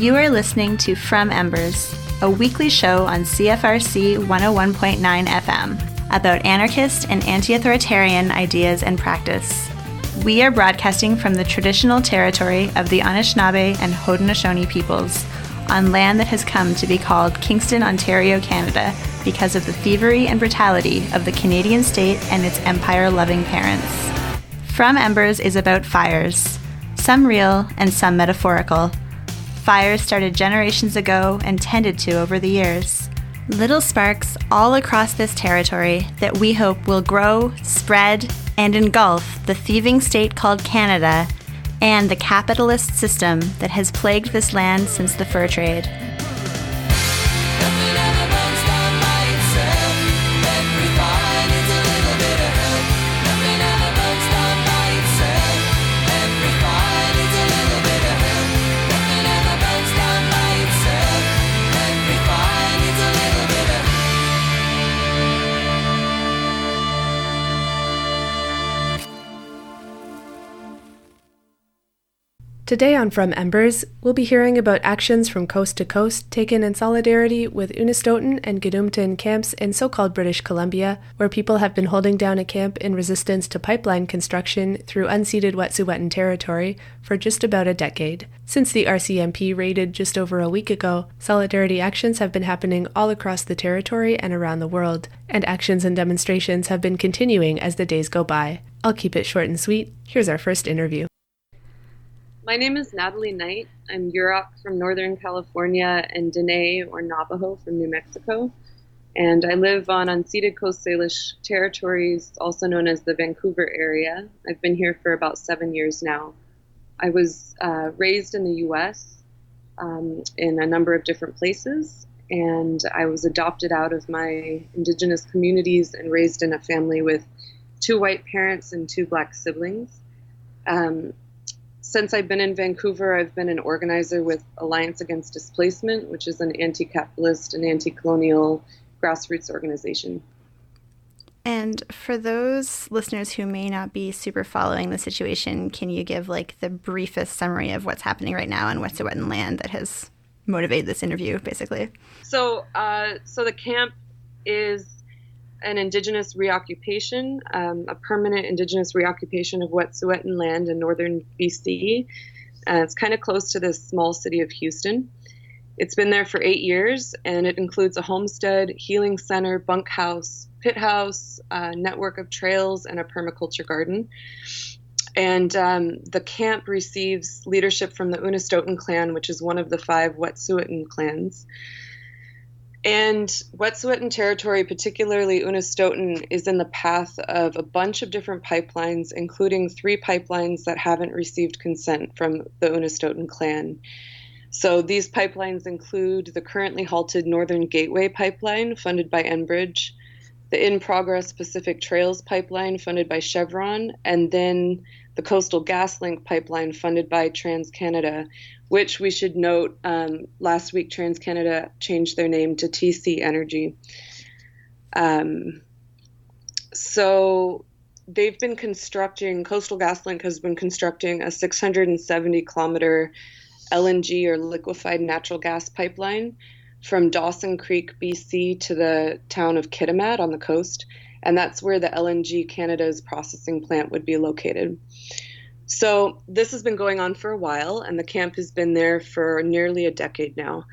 You are listening to From Embers, a weekly show on CFRC 101.9 FM about anarchist and anti-authoritarian ideas and practice. We are broadcasting from the traditional territory of the Anishinaabe and Haudenosaunee peoples on land that has come to be called Kingston, Ontario, Canada, because of the thievery and brutality of the Canadian state and its empire-loving parents. From Embers is about fires, some real and some metaphorical. Fires started generations ago and tended to over the years. Little sparks all across this territory that we hope will grow, spread, and engulf the thieving state called Canada and the capitalist system that has plagued this land since the fur trade. Today on From Embers, we'll be hearing about actions from coast to coast taken in solidarity with Unist'ot'en and Gidumt'en camps in so-called British Columbia, where people have been holding down a camp in resistance to pipeline construction through unceded Wet'suwet'en territory for just about a decade. Since the RCMP raided just over a week ago, solidarity actions have been happening all across the territory and around the world, and actions and demonstrations have been continuing as the days go by. I'll keep it short and sweet. Here's our first interview. My name is Natalie Knight. I'm Yurok from Northern California and Dene or Navajo from New Mexico. And I live on unceded Coast Salish territories, also known as the Vancouver area. I've been here for about 7 years now. I was raised in the U.S. In a number of different places, and I was adopted out of my Indigenous communities and raised in a family with 2 white parents and 2 black siblings. Since I've been in Vancouver, I've been an organizer with Alliance Against Displacement, which is an anti-capitalist and anti-colonial grassroots organization. And for those listeners who may not be super following the situation, can you give the briefest summary of what's happening right now on Wet'suwet'en land that has motivated this interview, basically? So the camp is an Indigenous reoccupation, a permanent Indigenous reoccupation of Wet'suwet'en land in northern BC. It's kind of close to the small city of Houston. It's been there for 8 years, and it includes a homestead, healing center, bunkhouse, pit house, a network of trails, and a permaculture garden. And the camp receives leadership from the Unist'ot'en clan, which is one of the 5 Wet'suwet'en clans. And Wet'suwet'en territory, particularly Unist'ot'en, is in the path of a bunch of different pipelines, including 3 pipelines that haven't received consent from the Unist'ot'en clan. So these pipelines include the currently halted Northern Gateway pipeline, funded by Enbridge, the in-progress Pacific Trails pipeline, funded by Chevron, and then the Coastal GasLink pipeline, funded by TransCanada, which we should note, last week TransCanada changed their name to TC Energy. So they've been constructing, Coastal GasLink has been constructing a 670-kilometer LNG or liquefied natural gas pipeline from Dawson Creek, BC to the town of Kitimat on the coast, and that's where the LNG Canada's processing plant would be located. So this has been going on for a while, and the camp has been there for nearly a decade now.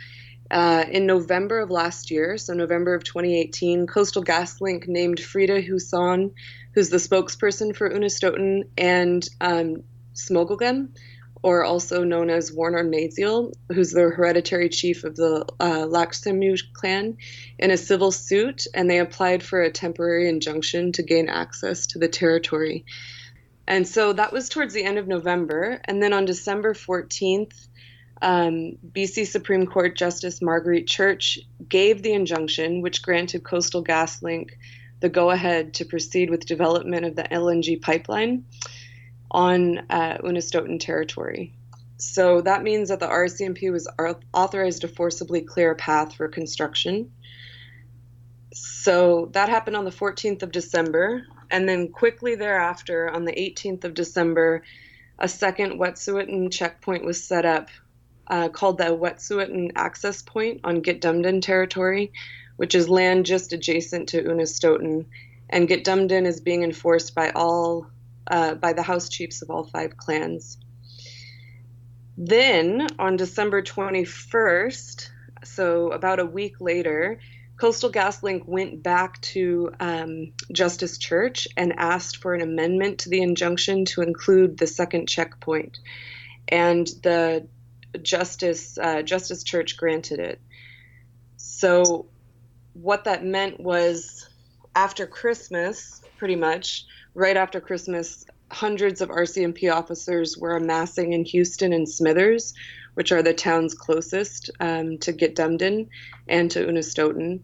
In November of last year, so November of 2018, Coastal GasLink named Frida Huson, who's the spokesperson for Unist'ot'en, and Smogulgen, or also known as Warner Maziel, who's the hereditary chief of the Laksemu clan, in a civil suit, and they applied for a temporary injunction to gain access to the territory. And so that was towards the end of November. And then on December 14th, BC Supreme Court Justice Marguerite Church gave the injunction, which granted Coastal GasLink the go-ahead to proceed with development of the LNG pipeline on Unist'ot'en territory. So that means that the RCMP was authorized to forcibly clear a path for construction. So that happened on the 14th of December. And then quickly thereafter, on the 18th of December, a second Wet'suwet'en checkpoint was set up called the Unist'ot'en access point on Gidumt'en territory, which is land just adjacent to Unist'ot'en. And Gidumt'en is being enforced by the house chiefs of all 5 clans. Then on December 21st, so about a week later, Coastal GasLink went back to Justice Church and asked for an amendment to the injunction to include the second checkpoint. And the Justice Church granted it. So what that meant was after Christmas, pretty much, right after Christmas, hundreds of RCMP officers were amassing in Houston and Smithers, which are the towns closest to Gidumt'en and to Unist'ot'en.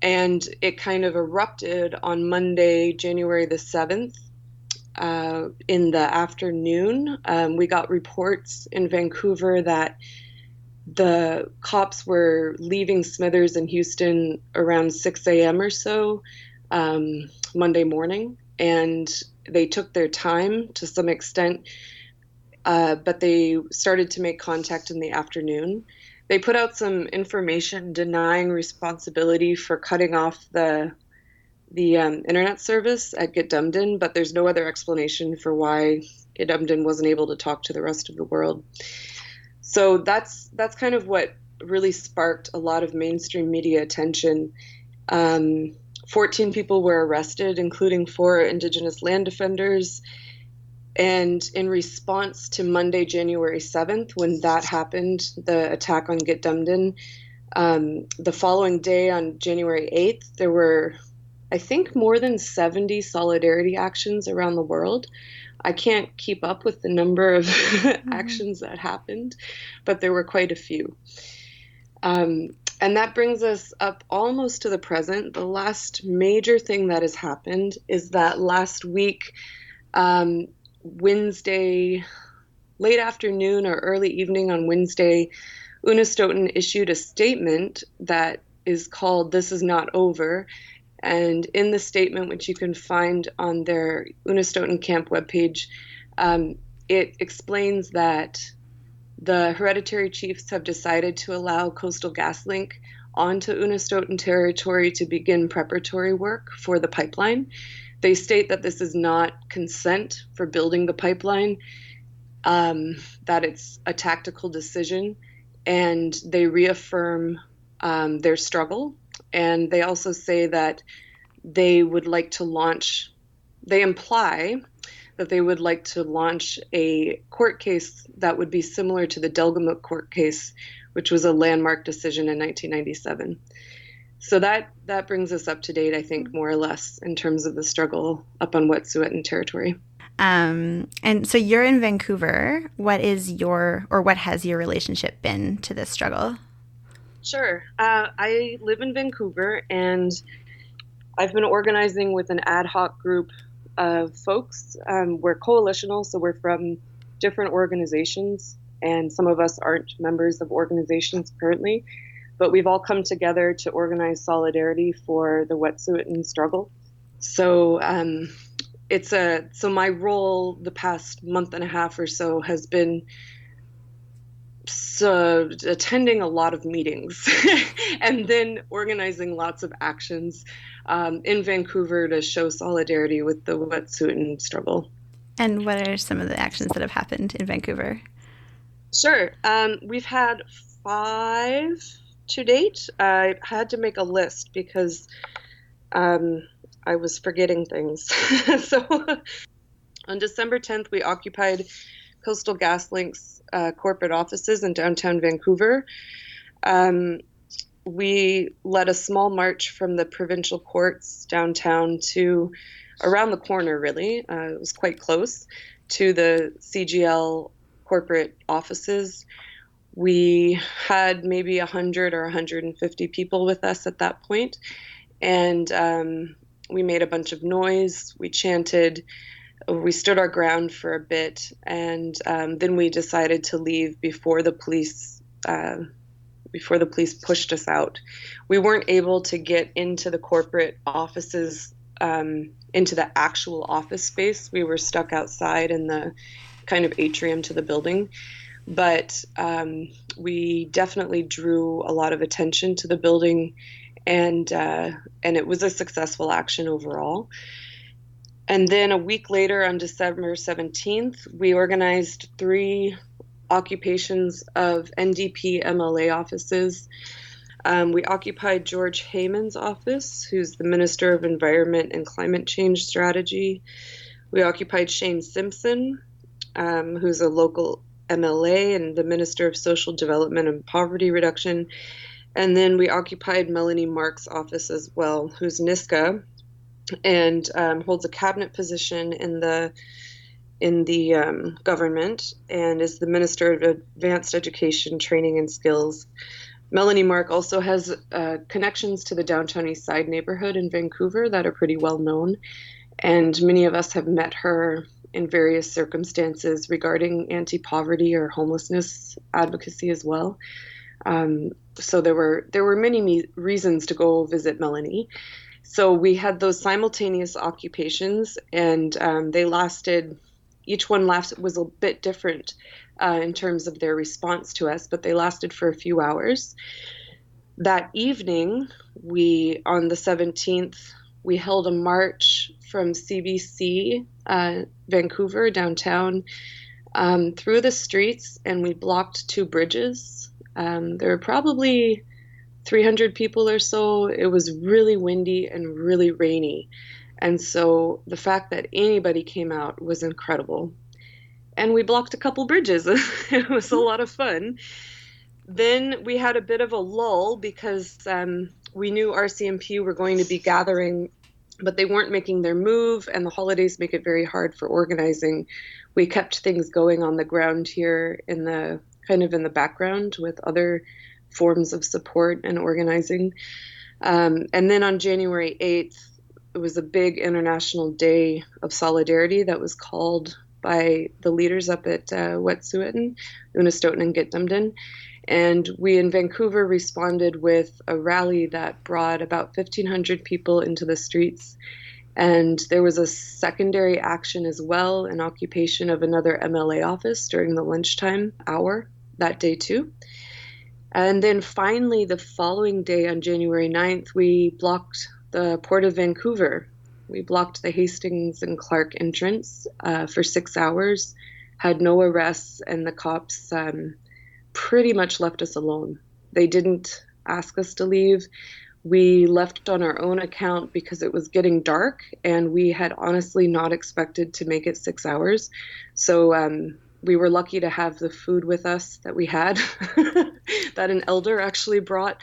And it kind of erupted on Monday, January the 7th, in the afternoon. We got reports in Vancouver that the cops were leaving Smithers and Houston around 6 a.m. or so Monday morning, and they took their time to some extent, but they started to make contact in the afternoon. They put out some information denying responsibility for cutting off the internet service at Gidumt'en, but there's no other explanation for why Gidumt'en wasn't able to talk to the rest of the world. So that's kind of what really sparked a lot of mainstream media attention. 14 people were arrested, including 4 Indigenous land defenders. And in response to Monday, January 7th, when that happened, the attack on Gidumt'en, the following day on January 8th, there were, I think, more than 70 solidarity actions around the world. I can't keep up with the number of actions that happened, but there were quite a few. And that brings us up almost to the present. The last major thing that has happened is that last week, Wednesday, late afternoon or early evening on Wednesday, Unist'ot'en issued a statement that is called "This is Not Over." And in the statement, which you can find on their Unist'ot'en camp webpage, it explains that the hereditary chiefs have decided to allow Coastal GasLink onto Unist'ot'en territory to begin preparatory work for the pipeline. They state that this is not consent for building the pipeline, that it's a tactical decision, and they reaffirm their struggle. And they also say that they would like to launch, they imply that they would like to launch a court case that would be similar to the Delgamuukw court case, which was a landmark decision in 1997. So that brings us up to date, I think, more or less, in terms of the struggle up on Wet'suwet'en territory. And so you're in Vancouver. What has your relationship been to this struggle? Sure. I live in Vancouver, and I've been organizing with an ad hoc group of folks. We're coalitional, so we're from different organizations, and some of us aren't members of organizations currently, but we've all come together to organize solidarity for the Wet'suwet'en struggle. So so my role the past month and a half or so has been attending a lot of meetings and then organizing lots of actions in Vancouver to show solidarity with the Wet'suwet'en struggle. And what are some of the actions that have happened in Vancouver? Sure. We've had 5 to date. I had to make a list because I was forgetting things. So on December 10th, we occupied Coastal GasLink's corporate offices in downtown Vancouver. We led a small march from the provincial courts downtown to around the corner, really. It was quite close to the CGL corporate offices. We had maybe 100 or 150 people with us at that point. And we made a bunch of noise. We chanted. We stood our ground for a bit, and then we decided to leave before the police pushed us out. We weren't able to get into the corporate offices, into the actual office space. We were stuck outside in the kind of atrium to the building. But we definitely drew a lot of attention to the building, and it was a successful action overall. And then a week later, on December 17th, we organized 3 occupations of NDP MLA offices. We occupied George Heyman's office, who's the Minister of Environment and Climate Change Strategy. We occupied Shane Simpson, who's a local MLA and the Minister of Social Development and Poverty Reduction. And then we occupied Melanie Mark's office as well, who's Niska, and holds a cabinet position in the government and is the Minister of Advanced Education, Training and Skills. Melanie Mark also has connections to the Downtown East Side neighborhood in Vancouver that are pretty well known, and many of us have met her in various circumstances regarding anti-poverty or homelessness advocacy as well. So there were many reasons to go visit Melanie. So we had those simultaneous occupations, and they lasted. Each one was a bit different in terms of their response to us, but they lasted for a few hours. That evening, on the 17th, we held a march from CBC, Vancouver, downtown, through the streets, and we blocked 2 bridges. There were probably 300 people or so. It was really windy and really rainy. And so the fact that anybody came out was incredible. And we blocked a couple bridges. It was a lot of fun. Then we had a bit of a lull because we knew RCMP were going to be gathering, but they weren't making their move, and the holidays make it very hard for organizing. We kept things going on the ground here in the background with other forms of support and organizing. And then on January 8th, it was a big international day of solidarity that was called by the leaders up at Wet'suwet'en, Unist'ot'en and Gidumt'en. And we in Vancouver responded with a rally that brought about 1,500 people into the streets. And there was a secondary action as well, an occupation of another MLA office during the lunchtime hour that day too. And then finally, the following day on January 9th, we blocked the Port of Vancouver. We blocked the Hastings and Clark entrance for 6 hours, had no arrests, and the cops pretty much left us alone. They didn't ask us to leave. We left on our own account because it was getting dark, and we had honestly not expected to make it 6 hours. So we were lucky to have the food with us that we had, that an elder actually brought.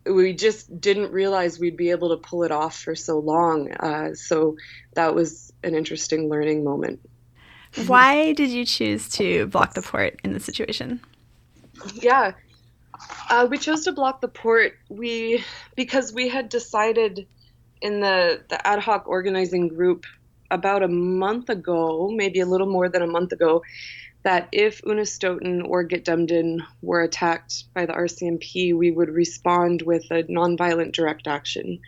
We just didn't realize we'd be able to pull it off for so long. So that was an interesting learning moment. Why did you choose to block the port in this situation? Yeah, we chose to block the port because we had decided in the ad hoc organizing group about a month ago, maybe a little more than a month ago, that if Unist'ot'en or Gidumt'en were attacked by the RCMP, we would respond with a nonviolent direct action.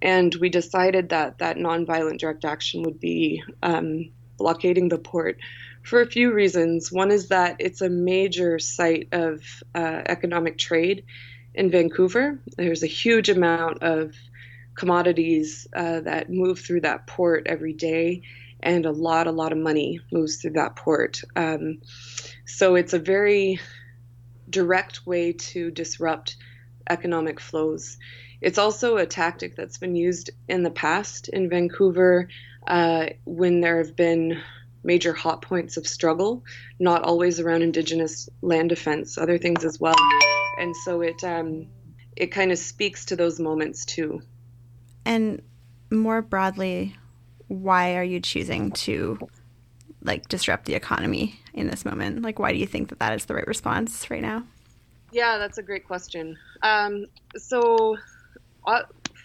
And we decided that nonviolent direct action would be blockading the port for a few reasons. One is that it's a major site of economic trade in Vancouver. There's a huge amount of commodities that move through that port every day, and a lot of money moves through that port. So it's a very direct way to disrupt economic flows. It's also a tactic that's been used in the past in Vancouver when there have been major hot points of struggle, not always around Indigenous land defense, other things as well. And so it kind of speaks to those moments too. And more broadly, why are you choosing to disrupt the economy in this moment? Why do you think that is the right response right now? Yeah, that's a great question. So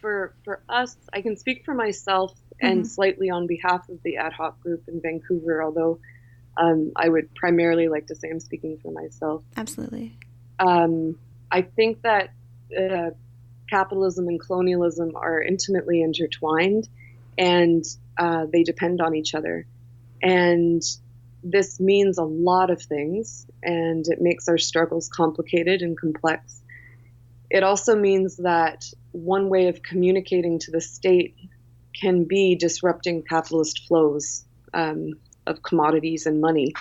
for us, I can speak for myself and slightly on behalf of the ad hoc group in Vancouver, although I would primarily like to say I'm speaking for myself. Absolutely. I think that capitalism and colonialism are intimately intertwined, and they depend on each other. And this means a lot of things, and it makes our struggles complicated and complex. It also means that one way of communicating to the state can be disrupting capitalist flows of commodities and money.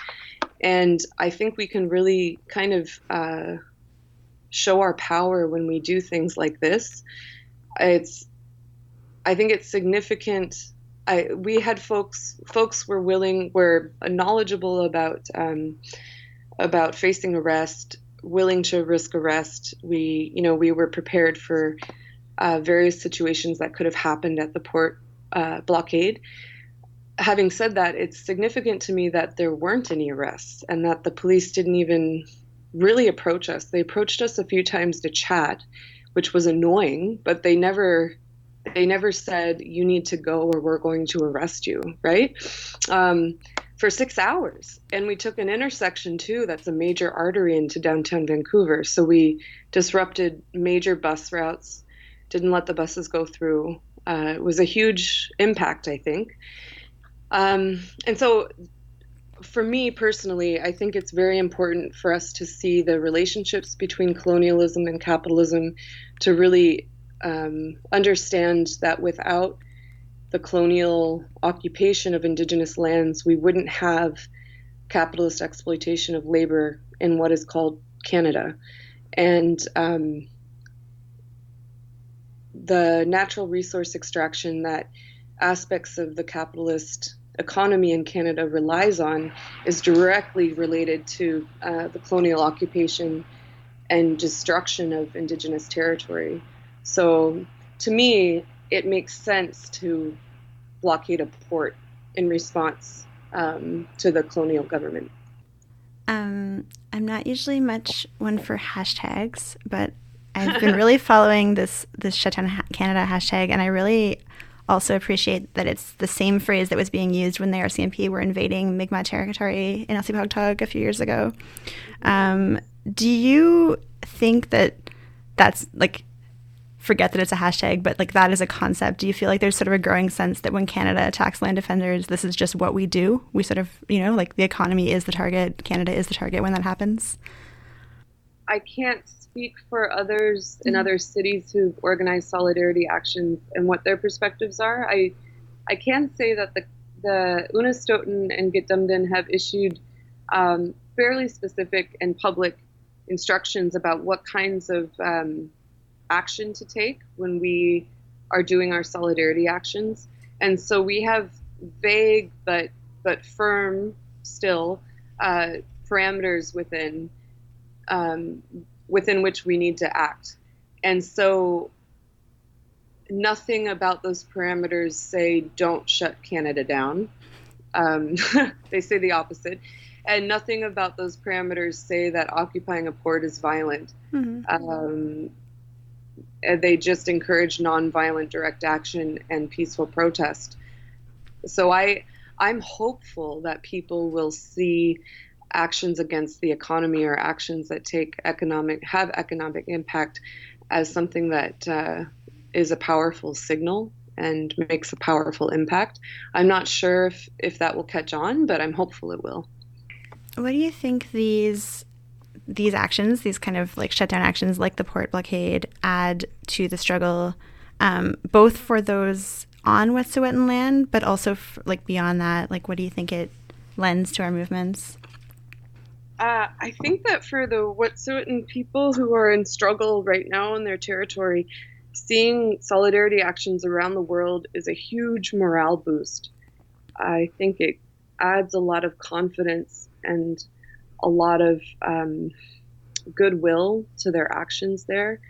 And I think we can really kind of show our power when we do things like this. I think it's significant. We had folks were knowledgeable about facing arrest, willing to risk arrest. We were prepared for various situations that could have happened at the port blockade. Having said that, it's significant to me that there weren't any arrests and that the police didn't even really approach us. They approached us a few times to chat, which was annoying, but they never said, you need to go or we're going to arrest you, right? For 6 hours. And we took an intersection too, that's a major artery into downtown Vancouver. So we disrupted major bus routes, didn't let the buses go through. It was a huge impact, I think. And so for me personally, I think it's very important for us to see the relationships between colonialism and capitalism, to really understand that without the colonial occupation of Indigenous lands, we wouldn't have capitalist exploitation of labor in what is called Canada. And the natural resource extraction that aspects of the capitalist economy in Canada relies on is directly related to the colonial occupation and destruction of Indigenous territory. So to me, it makes sense to blockade a port in response to the colonial government. I'm not usually much one for hashtags, but I've been really following this Shut Down Canada hashtag, and I really also appreciate that it's the same phrase that was being used when the RCMP were invading Mi'kmaq territory in Elsipogtog a few years ago. Do you think that that's like, forget that it's a hashtag, but like that is a concept? Do you feel like there's sort of a growing sense that when Canada attacks land defenders, this is just what we do? We sort of, like the economy is the target, Canada is the target when that happens? I can't speak for others in other cities who've organized solidarity actions and what their perspectives are. I can say that the Unist'ot'en and Gidumt'en have issued fairly specific and public instructions about what kinds of action to take when we are doing our solidarity actions. And so we have vague but firm still parameters within which we need to act. And so nothing about those parameters say don't shut Canada down. They say the opposite. And nothing about those parameters say that occupying a port is violent. Mm-hmm. They just encourage nonviolent direct action and peaceful protest. So I'm hopeful that people will see actions against the economy or actions that have economic impact as something that is a powerful signal and makes a powerful impact. I'm not sure if that will catch on, but I'm hopeful it will. What do you think these actions, these kind of like shutdown actions like the port blockade, add to the struggle, both for those on Wet'suwet'en land, but also like beyond that? Like, what do you think it lends to our movements? I think that for the Wet'suwet'en people who are in struggle right now in their territory, seeing solidarity actions around the world is a huge morale boost. I think it adds a lot of confidence and a lot of goodwill to their actions there.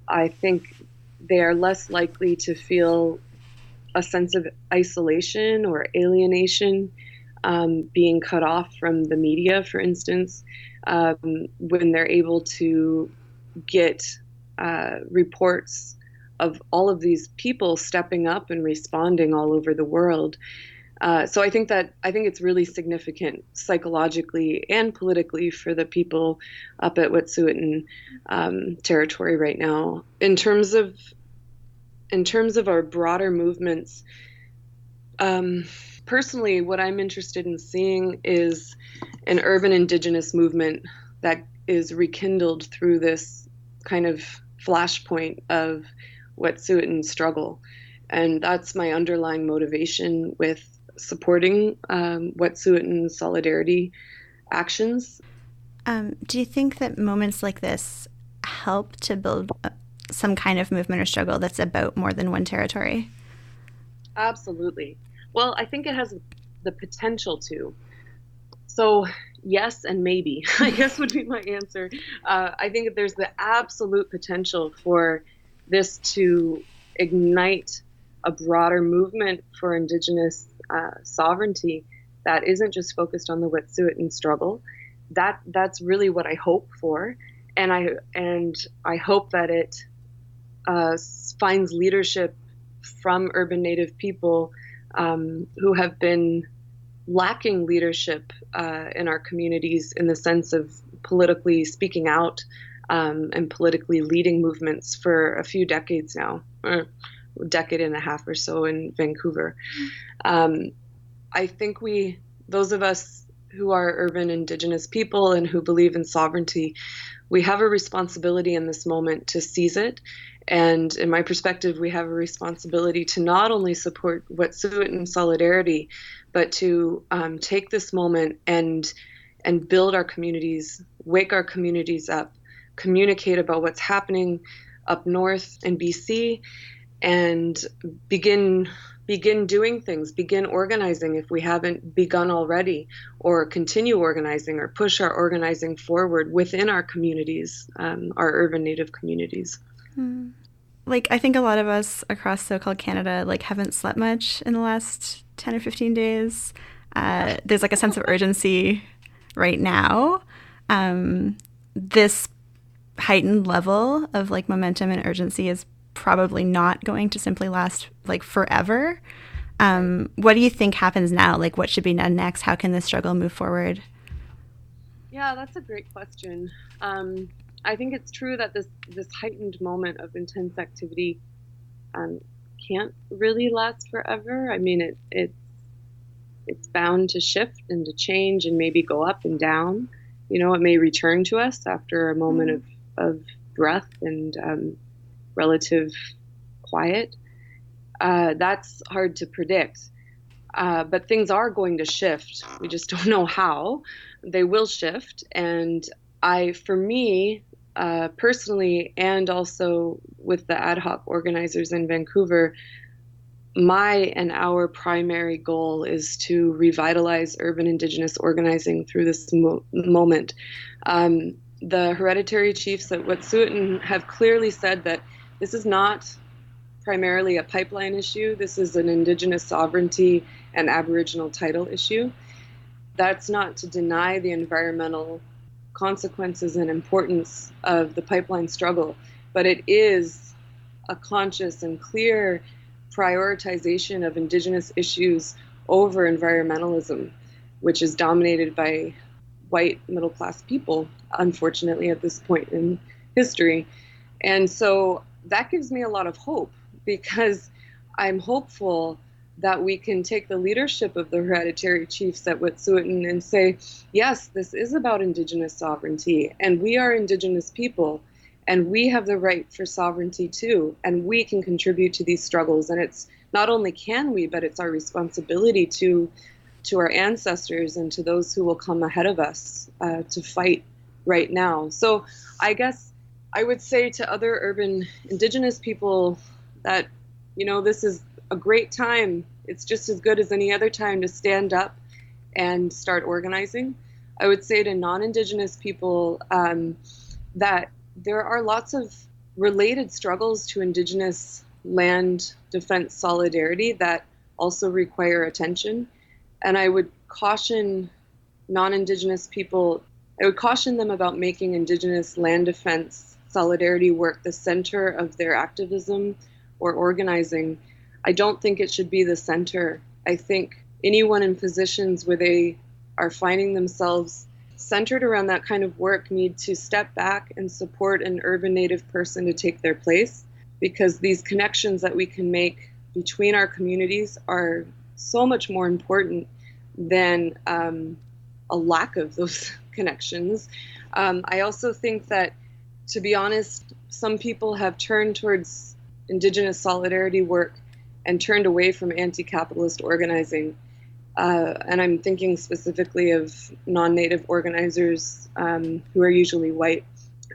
I think they are less likely to feel a sense of isolation or alienation, being cut off from the media, for instance, when they're able to get reports of all of these people stepping up and responding all over the world. So I think it's really significant psychologically and politically for the people up at Wet'suwet'en territory right now. In terms of our broader movements, Personally, what I'm interested in seeing is an urban Indigenous movement that is rekindled through this kind of flashpoint of Wet'suwet'en struggle. And that's my underlying motivation with supporting Wet'suwet'en solidarity actions. Do you think that moments like this help to build some kind of movement or struggle that's about more than one territory? Absolutely. Well, I think it has the potential to. So yes and maybe, I guess would be my answer. I think there's the absolute potential for this to ignite a broader movement for Indigenous sovereignty that isn't just focused on the Wet'suwet'en struggle. That's really what I hope for, and I hope that it finds leadership from urban Native people who have been lacking leadership in our communities in the sense of politically speaking out and politically leading movements for a few decades now, or a decade and a half or so in Vancouver. I think those of us who are urban Indigenous people and who believe in sovereignty, we have a responsibility in this moment to seize it. And in my perspective, we have a responsibility to not only support Wet'suwet'en solidarity, but to take this moment and build our communities, wake our communities up, communicate about what's happening up north in BC, and begin doing things, begin organizing if we haven't begun already, or continue organizing or push our organizing forward within our communities, our urban Native communities. Like, I think a lot of us across so-called Canada, like, haven't slept much in the last 10 or 15 days. There's, like, a sense of urgency right now. This heightened level of, like, momentum and urgency is probably not going to simply last, like, forever. What do you think happens now? Like, what should be done next? How can this struggle move forward? Yeah, that's a great question. I think it's true that this heightened moment of intense activity can't really last forever. I mean, it's bound to shift and to change and maybe go up and down. You know, it may return to us after a moment of breath and relative quiet. That's hard to predict. But things are going to shift. We just don't know how. They will shift. And for me, personally, and also with the ad hoc organizers in Vancouver, my and our primary goal is to revitalize urban Indigenous organizing through this moment. The hereditary chiefs at Wet'suwet'en have clearly said that this is not primarily a pipeline issue. This is an Indigenous sovereignty and Aboriginal title issue. That's not to deny the environmental consequences and importance of the pipeline struggle, but it is a conscious and clear prioritization of Indigenous issues over environmentalism, which is dominated by white middle-class people, unfortunately, at this point in history. And so that gives me a lot of hope, because I'm hopeful that we can take the leadership of the hereditary chiefs at Wet'suwet'en and say, yes, this is about Indigenous sovereignty, and we are Indigenous people, and we have the right for sovereignty too, and we can contribute to these struggles. And it's not only can we, but it's our responsibility to our ancestors and to those who will come ahead of us to fight right now. So I guess I would say to other urban Indigenous people that, you know, this is a great time. It's just as good as any other time to stand up and start organizing. I would say to non-Indigenous people that there are lots of related struggles to Indigenous land defense solidarity that also require attention. And I would caution non-Indigenous people, I would caution them about making Indigenous land defense solidarity work the center of their activism or organizing. I don't think it should be the center. I think anyone in positions where they are finding themselves centered around that kind of work need to step back and support an urban Native person to take their place, because these connections that we can make between our communities are so much more important than a lack of those connections. I also think that, to be honest, some people have turned towards Indigenous solidarity work and turned away from anti-capitalist organizing. And I'm thinking specifically of non-Native organizers who are usually white.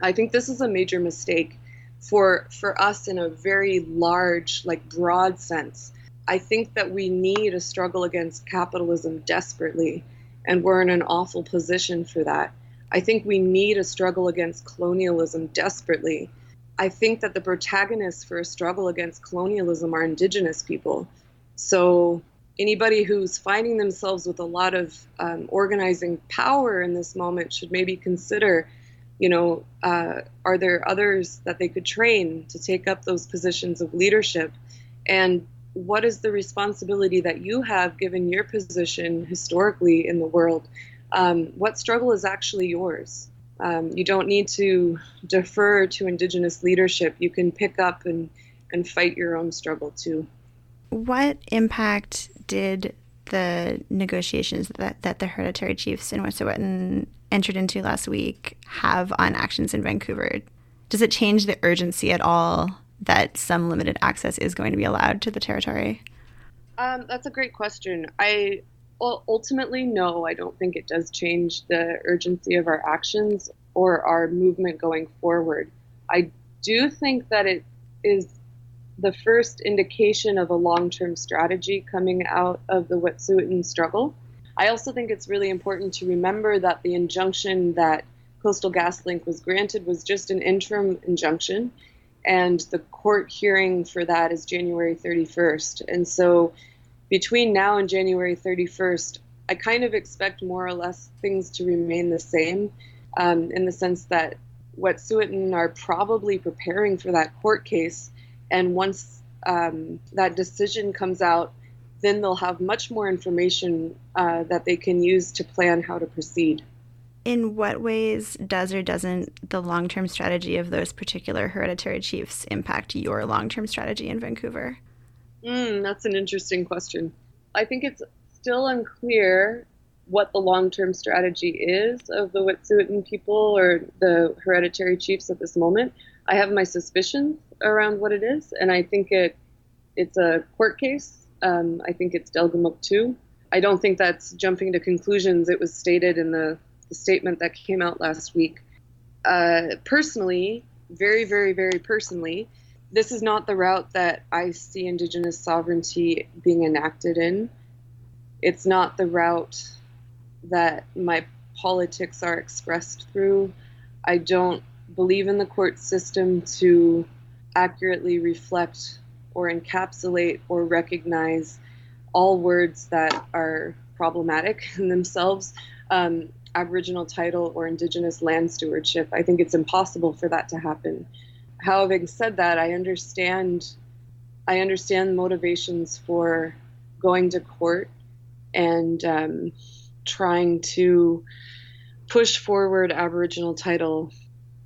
I think this is a major mistake for us in a very large, broad sense. I think that we need a struggle against capitalism desperately, and we're in an awful position for that. I think we need a struggle against colonialism desperately. I think that the protagonists for a struggle against colonialism are Indigenous people. So anybody who's finding themselves with a lot of organizing power in this moment should maybe consider, are there others that they could train to take up those positions of leadership? And what is the responsibility that you have given your position historically in the world? What struggle is actually yours? You don't need to defer to Indigenous leadership. You can pick up and fight your own struggle too. What impact did the negotiations that the hereditary chiefs in Wet'suwet'en entered into last week have on actions in Vancouver? Does it change the urgency at all that some limited access is going to be allowed to the territory? That's a great question. Ultimately, no, I don't think it does change the urgency of our actions or our movement going forward. I do think that it is the first indication of a long-term strategy coming out of the Wet'suwet'en struggle. I also think it's really important to remember that the injunction that Coastal GasLink was granted was just an interim injunction, and the court hearing for that is January 31st. And so between now and January 31st, I kind of expect more or less things to remain the same, in the sense that Wet'suwet'en are probably preparing for that court case. And once that decision comes out, then they'll have much more information that they can use to plan how to proceed. In what ways does or doesn't the long-term strategy of those particular hereditary chiefs impact your long-term strategy in Vancouver? That's an interesting question. I think it's still unclear what the long-term strategy is of the Wet'suwet'en people or the hereditary chiefs at this moment. I have my suspicions around what it is, and I think it's a court case. I think it's Delgamuukw 2. I don't think that's jumping to conclusions. It was stated in the statement that came out last week. Personally, very, very, very personally, this is not the route that I see Indigenous sovereignty being enacted in. It's not the route that my politics are expressed through. I don't believe in the court system to accurately reflect or encapsulate or recognize all words that are problematic in themselves, Aboriginal title or Indigenous land stewardship. I think it's impossible for that to happen. Having said that, I understand motivations for going to court and trying to push forward Aboriginal title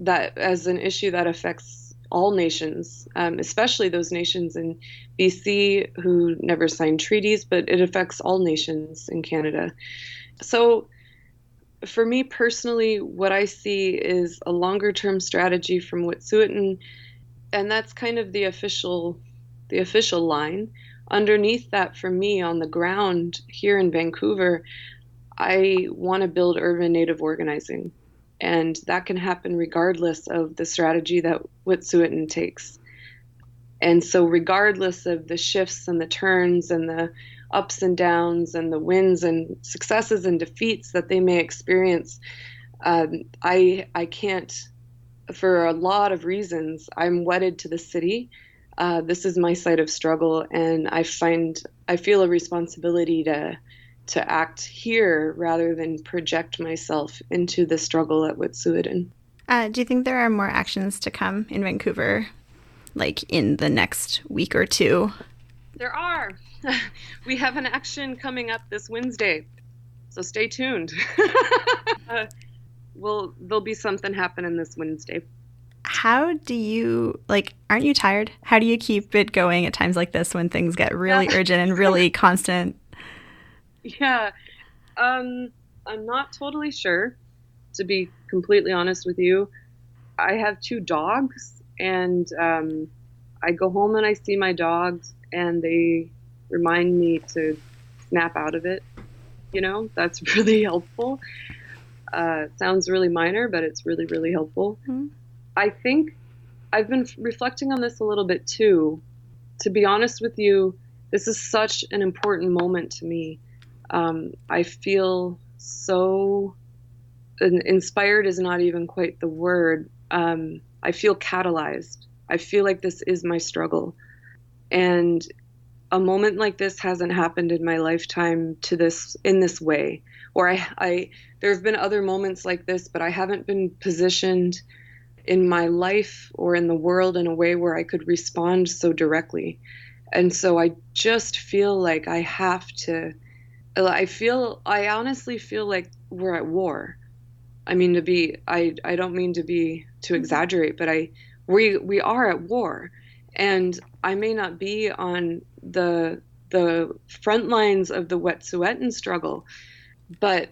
that as an issue that affects all nations, especially those nations in BC who never signed treaties, but it affects all nations in Canada. So for me personally, what I see is a longer term strategy from Wet'suwet'en, and that's kind of the official line. Underneath that, for me on the ground here in Vancouver, I want to build urban Native organizing, and that can happen regardless of the strategy that Wet'suwet'en takes. And so regardless of the shifts and the turns and the ups and downs and the wins and successes and defeats that they may experience, I can't, for a lot of reasons, I'm wedded to the city. This is my site of struggle, and I feel a responsibility to act here rather than project myself into the struggle at Wet'suwet'en. Do you think there are more actions to come in Vancouver, like in the next week or two? There are. We have an action coming up this Wednesday, so stay tuned. There'll be something happening this Wednesday. How do you, aren't you tired? How do you keep it going at times like this when things get really urgent and really constant Yeah. I'm not totally sure, to be completely honest with you. I have two dogs, and I go home and I see my dogs, and they remind me to snap out of it. That's really helpful. It sounds really minor, but it's really, really helpful. Mm-hmm. I think I've been reflecting on this a little bit too. To be honest with you, this is such an important moment to me. I feel so inspired is not even quite the word. I feel catalyzed. I feel like this is my struggle. And a moment like this hasn't happened in my lifetime in this way. Or there have been other moments like this, but I haven't been positioned in my life or in the world in a way where I could respond so directly. And so I just feel like I have to, I honestly feel like we're at war. I mean, I don't mean to exaggerate, but we are at war, and I may not be on the front lines of the Wet'suwet'en struggle, but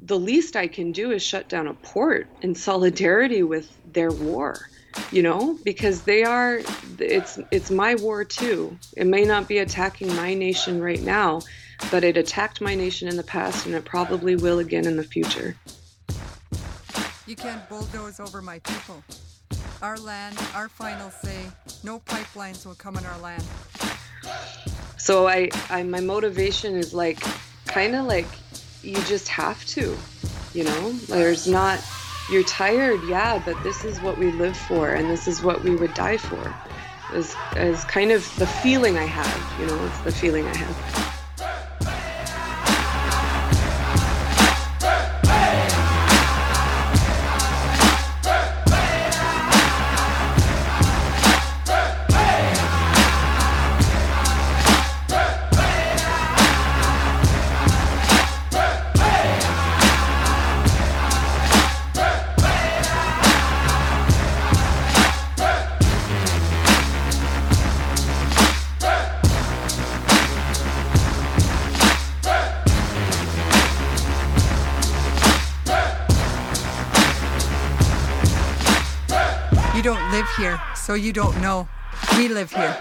the least I can do is shut down a port in solidarity with their war, because it's my war too. It may not be attacking my nation right now, but it attacked my nation in the past, and it probably will again in the future. You can't bulldoze over my people. Our land, our final say. No pipelines will come on our land. So my motivation is kind of like you just have to, you're tired, yeah, but this is what we live for, and this is what we would die for. As kind of the feeling I have, it's the feeling I have. You don't live here, so you don't know. We live here.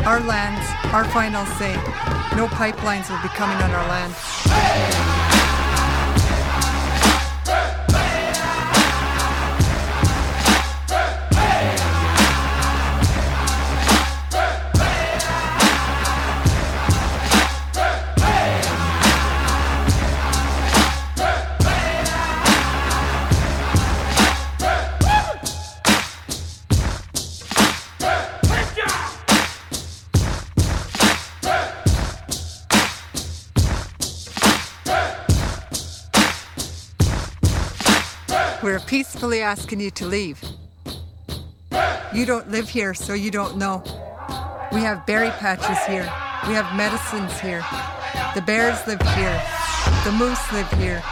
Our lands, our final say. No pipelines will be coming on our land. We're peacefully asking you to leave. You don't live here, so you don't know. We have berry patches here. We have medicines here. The bears live here. The moose live here.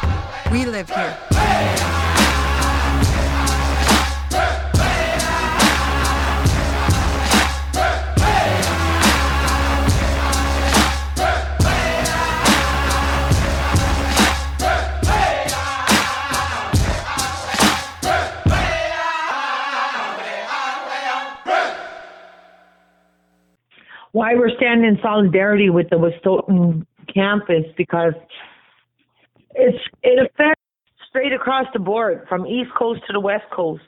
We live here. Why we're standing in solidarity with the Unist'ot'en camp is because it affects straight across the board from East Coast to the West Coast.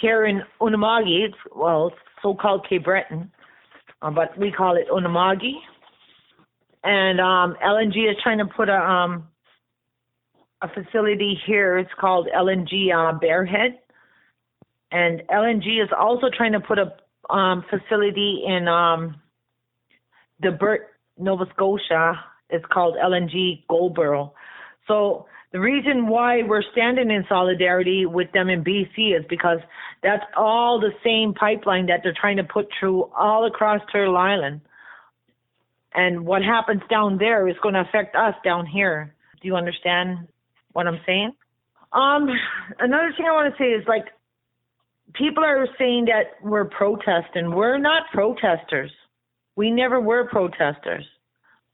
Here in Unama'ki, it's so-called Cape Breton, but we call it Unama'ki. And LNG is trying to put a facility here. It's called LNG Bearhead. And LNG is also trying to put a facility in the Nova Scotia. It's called LNG Goldboro. So The reason why we're standing in solidarity with them in BC is because that's all the same pipeline that they're trying to put through all across Turtle Island. And what happens down there is going to affect us down here. Do you understand what I'm saying? Another thing I want to say is, like, people are saying that we're protesting. We're not protesters. We never were protesters.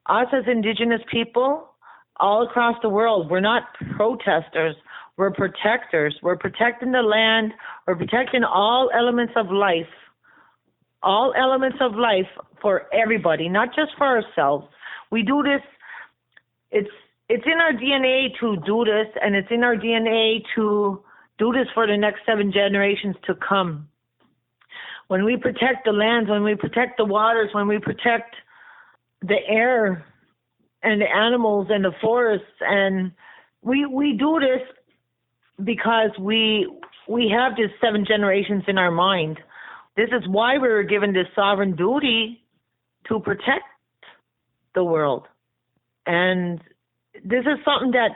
Us as Indigenous people, all across the world, we're not protesters. We're protectors. We're protecting the land. We're protecting all elements of life. All elements of life for everybody, not just for ourselves. We do this. It's in our DNA to do this, and it's in our DNA to do this for the next 7 generations to come. When we protect the lands, when we protect the waters, when we protect the air and the animals and the forests, and we do this because we have this 7 generations in our mind. This is why we were given this sovereign duty to protect the world. And this is something that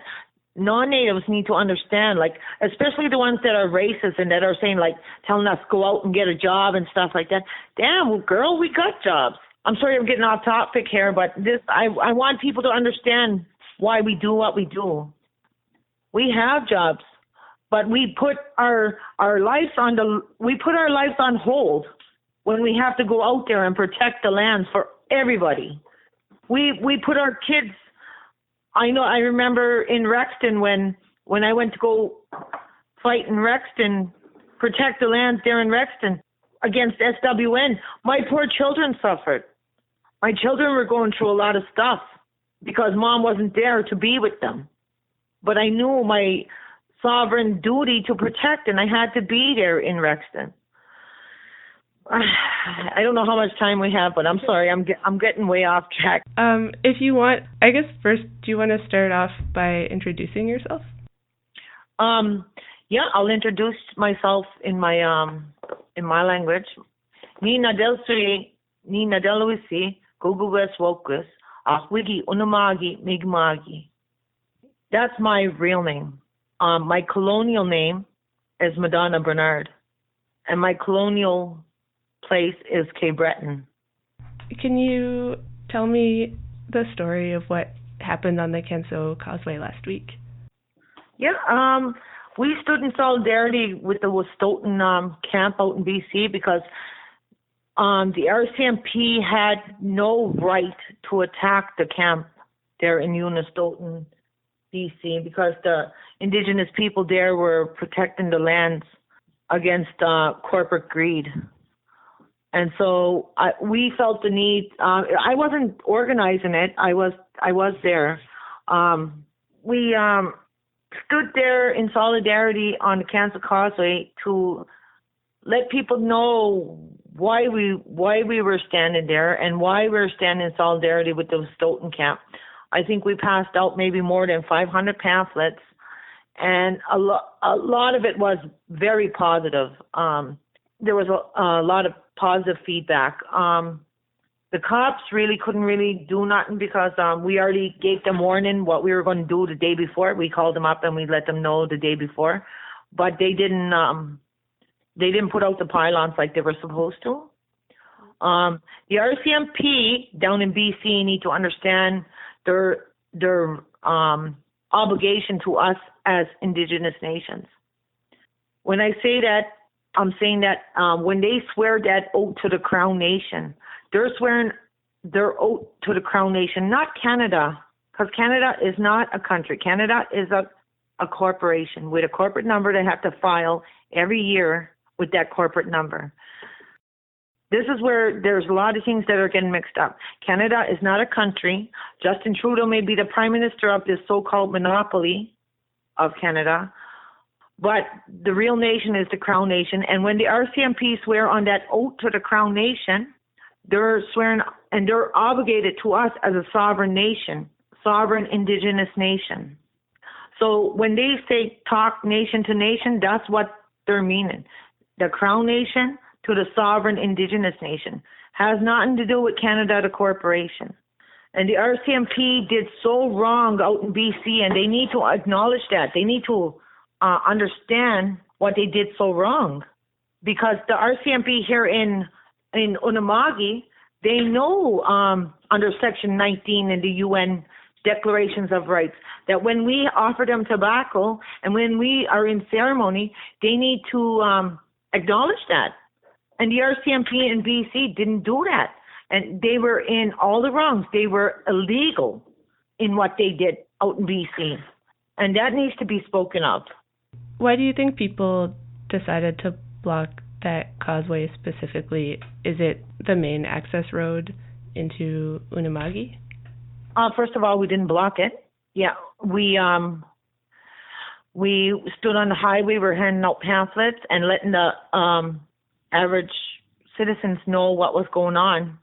non-natives need to understand, like, especially the ones that are racist and that are saying, like, telling us go out and get a job and stuff like that. Damn, girl, we got jobs. I'm sorry I'm getting off topic here, but I want people to understand why we do what we do. We have jobs, but we put our lives on hold when we have to go out there and protect the lands for everybody. We put our kids. I remember in Rexton when I went to go fight in Rexton, protect the lands there in Rexton against SWN. My poor children suffered. My children were going through a lot of stuff because Mom wasn't there to be with them. But I knew my sovereign duty to protect, and I had to be there in Rexton. I don't know how much time we have, but I'm sorry, I'm getting way off track. If you want, I guess first, do you want to start off by introducing yourself? Yeah, I'll introduce myself in my language. Ni nadelsuri, ni nadeluisi, guguwes wokus, ahwigi unama'ki migma'ki. That's my real name. My colonial name is Madonna Bernard, and my colonial place is Cape Breton. Can you tell me the story of what happened on the Canso Causeway last week? Yeah, we stood in solidarity with the Unist'ot'en camp out in BC because the RCMP had no right to attack the camp there in Unist'ot'en, BC, because the Indigenous people there were protecting the lands against corporate greed. And so we felt the need. I wasn't organizing it. I was there. We stood there in solidarity on the Canso Causeway to let people know why we were standing there and why we were standing in solidarity with the Unist'ot'en camp. I think we passed out maybe more than 500 pamphlets, and a lot of it was very positive. There was a lot of positive feedback. The cops couldn't really do nothing because we already gave them warning what we were going to do the day before. We called them up and we let them know the day before, but they didn't put out the pylons like they were supposed to. The RCMP down in BC need to understand their obligation to us as Indigenous nations. When I say that, I'm saying that when they swear that oath to the Crown Nation, they're swearing their oath to the Crown Nation, not Canada, because Canada is not a country. Canada is a corporation with a corporate number they have to file every year with that corporate number. This is where there's a lot of things that are getting mixed up. Canada is not a country. Justin Trudeau may be the prime minister of this so-called monopoly of Canada, but the real nation is the Crown Nation. And when the RCMP swear on that oath to the Crown Nation, they're swearing and they're obligated to us as a sovereign nation, sovereign Indigenous nation. So when they say talk nation to nation, that's what they're meaning. The Crown Nation to the sovereign Indigenous nation has nothing to do with Canada, the corporation. And the RCMP did so wrong out in BC, and they need to acknowledge that. They need to understand what they did so wrong. Because the RCMP here in Unama'ki, they know under Section 19 in the UN Declarations of Rights that when we offer them tobacco and when we are in ceremony, they need to acknowledge that. And the RCMP in BC didn't do that. And they were in all the wrongs. They were illegal in what they did out in BC. And that needs to be spoken of. Why do you think people decided to block that causeway specifically? Is it the main access road into Unama'ki? First of all, we didn't block it. Yeah, we stood on the highway. We were handing out pamphlets and letting the average citizens know what was going on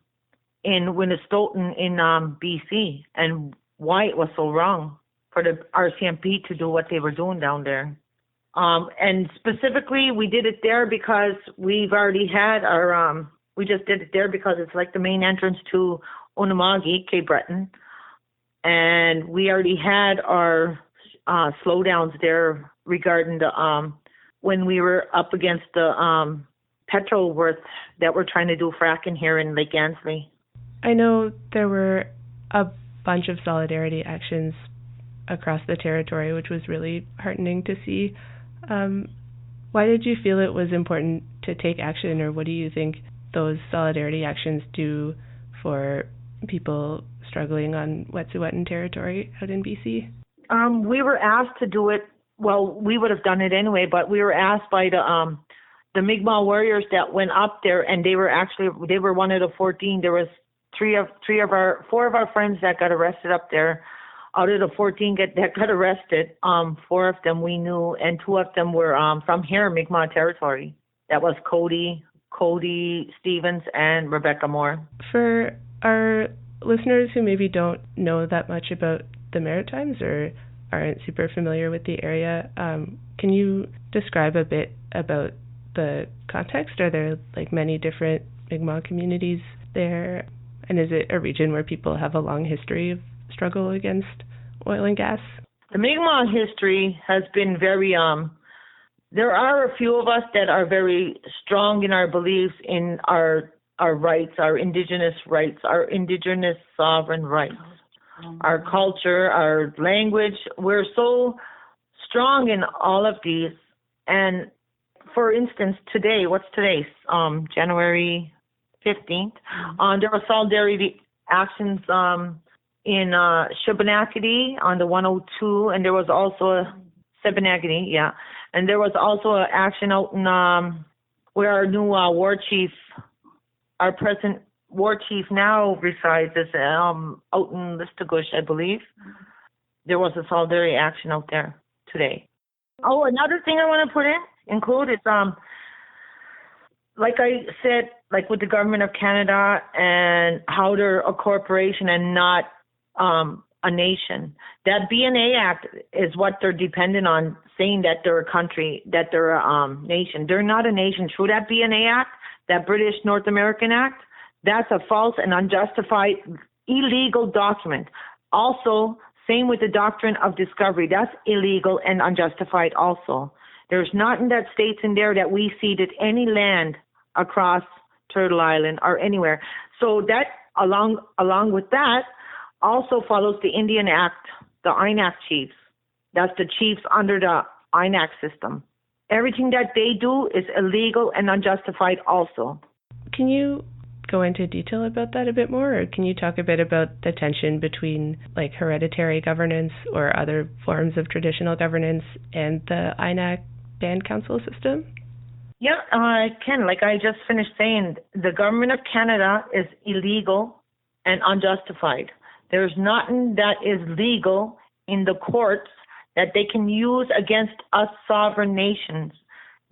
in Unist'ot'en in BC and why it was so wrong for the RCMP to do what they were doing down there. And specifically, we did it there because we've already had our, we just did it there because it's like the main entrance to Unama'ki, Cape Breton. And we already had our slowdowns there regarding the, when we were up against the petrol worth that we're trying to do fracking here in Lake Ansley. I know there were a bunch of solidarity actions across the territory, which was really heartening to see. Why did you feel it was important to take action, or what do you think those solidarity actions do for people struggling on Wet'suwet'en territory out in BC? We were asked to do it. Well, we would have done it anyway, but we were asked by the Mi'kmaq warriors that went up there, and they were one of the 14. There was four of our friends that got arrested up there. Out of the 14 that got arrested, 4 of them we knew, and 2 of them were from here, Mi'kmaq territory. That was Cody Stevens, and Rebecca Moore. For our listeners who maybe don't know that much about the Maritimes or aren't super familiar with the area, can you describe a bit about the context? Are there like many different Mi'kmaq communities there? And is it a region where people have a long history of struggle against oil and gas? The Mi'kmaq history has been very, there are a few of us that are very strong in our beliefs in our rights, our Indigenous rights, our Indigenous sovereign rights, our culture, our language. We're so strong in all of these. And for instance, today, what's today? January 15th. There were solidarity actions in Shubenacadie on the 102, and there was also a Shubenacadie, yeah. And there was also an action out in where our new war chief, our present war chief now resides, is out in Listagush, I believe. There was a solidarity action out there today. Oh, another thing I want to include is like I said, like with the government of Canada and how they're a corporation and not a nation. That BNA Act is what they're dependent on, saying that they're a country, that they're a nation. They're not a nation. Through that BNA Act, that British North American Act, that's a false and unjustified illegal document. Also, same with the doctrine of discovery. That's illegal and unjustified also. There's not in that states in there that we ceded any land across Turtle Island or anywhere. So that, along with that, also follows the Indian Act, the INAC chiefs. That's the chiefs under the INAC system. Everything that they do is illegal and unjustified also. Can you go into detail about that a bit more, or can you talk a bit about the tension between like hereditary governance or other forms of traditional governance and the INAC band council system? Yeah, I can. Like I just finished saying, the government of Canada is illegal and unjustified. There's nothing that is legal in the courts that they can use against us sovereign nations.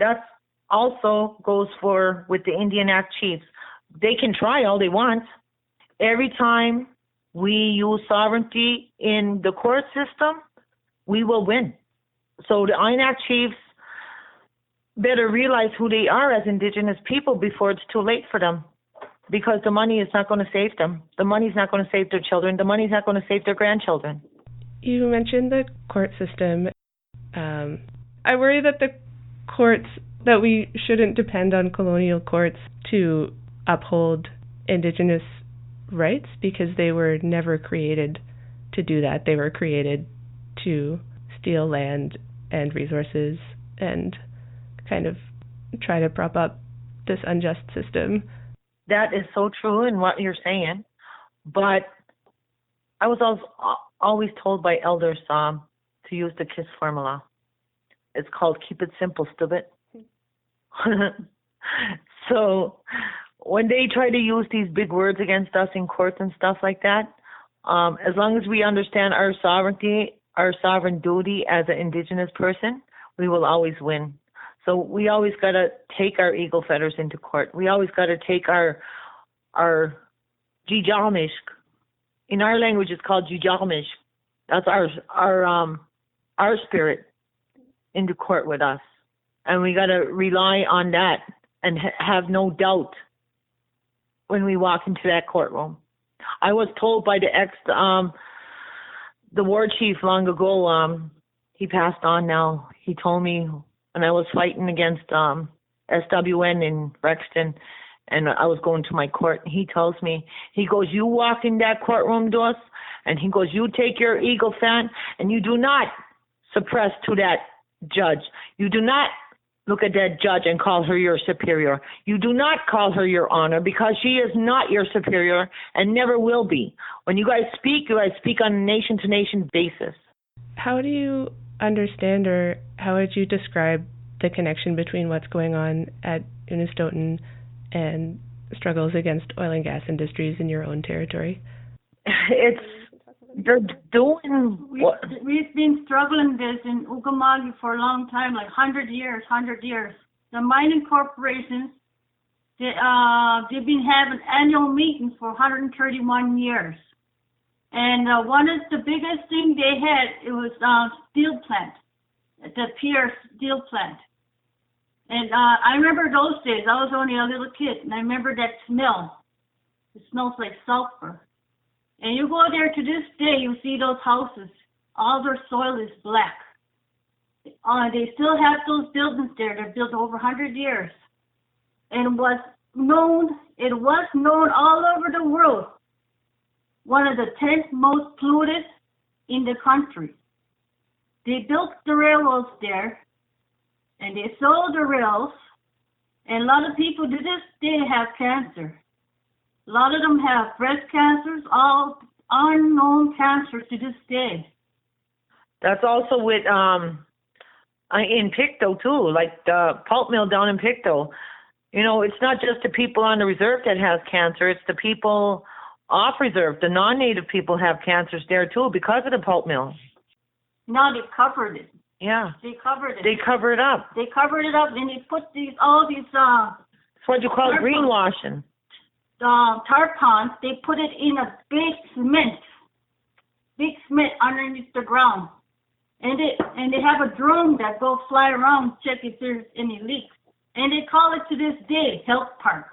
That also goes for with the Indian Act chiefs. They can try all they want. Every time we use sovereignty in the court system, we will win. So the INAC chiefs better realize who they are as Indigenous people before it's too late for them. because the money is not going to save them. The money's not going to save their children. The money's not going to save their grandchildren. You mentioned the court system. I worry that that we shouldn't depend on colonial courts to uphold Indigenous rights, because they were never created to do that. They were created to steal land and resources and kind of try to prop up this unjust system. That is so true in what you're saying, but I was always told by elders to use the KISS formula. It's called keep it simple, stupid. So when they try to use these big words against us in courts and stuff like that, as long as we understand our sovereignty, our sovereign duty as an Indigenous person, we will always win. So we always got to take our eagle feathers into court. We always got to take our Jijalmish. In our language, it's called Jijalmish. That's our spirit into court with us. And we got to rely on that and have no doubt when we walk into that courtroom. I was told by the war chief long ago, he passed on now. He told me when I was fighting against SWN in Rexton, and I was going to my court, he tells me, he goes, you walk in that courtroom to us, and he goes, you take your eagle fan, and you do not suppress to that judge. You do not look at that judge and call her your superior. You do not call her your honor, because she is not your superior and never will be. When you guys speak on a nation-to-nation basis. How do you understand, or how would you describe the connection between what's going on at Unist'ot'en and struggles against oil and gas industries in your own territory? They're doing what? We've been struggling this in Unama'ki for a long time, like 100 years. The mining corporations, they've been having annual meetings for 131 years. And one of the biggest thing they had, it was steel plant, the Pierce steel plant. And I remember those days. I was only a little kid, and I remember that smell. It smells like sulfur. And you go there to this day, you see those houses. All their soil is black. They still have those buildings there. They're built over 100 years. And it was known all over the world. One of the 10th most polluted in the country. They built the railroads there, and they sold the rails, and a lot of people to this day have cancer. A lot of them have breast cancers, all unknown cancers to this day. That's also with in Pictou too, like the pulp mill down in Pictou. You know, it's not just the people on the reserve that has cancer, it's the people off reserve. The non-native people have cancers there too because of the pulp mill. No, they covered it. Yeah. They covered it. They covered it up. They covered it up, and they put all these it's what you call greenwashing. Tarpons, they put it in a big cement underneath the ground. And they have a drone that goes fly around, check if there's any leaks. And they call it to this day Health Park.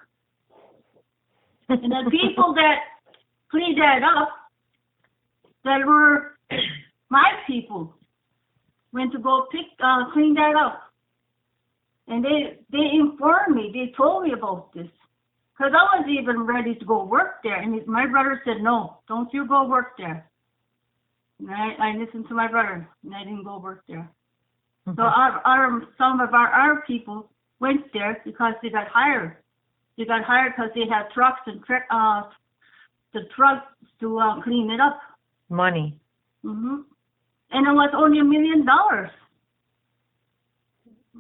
And the people that cleaned that up, that were my people, went to go clean that up. And they informed me, they told me about this. Because I was even ready to go work there. And my brother said, no, don't you go work there. And I listened to my brother, and I didn't go work there. Mm-hmm. So some of our people went there because they got hired. They got hired because they had trucks and the trucks to clean it up. Money. Mm-hmm. And it was only $1 million.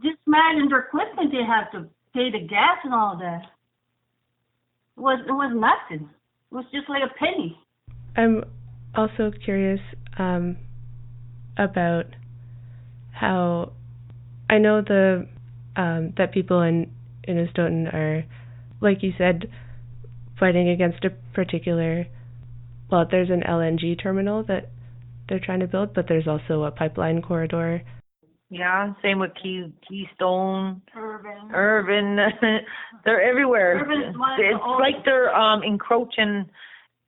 Just imagine their equipment they have to pay the gas and all that. It was nothing. It was just like a penny. I'm also curious about how I know that people in Unist'ot'en are, like you said, fighting against a particular. Well, there's an LNG terminal that they're trying to build, but there's also a pipeline corridor. Yeah, same with Keystone, Irvin. They're everywhere. Irvin is one of the It's oldest. like they're encroaching,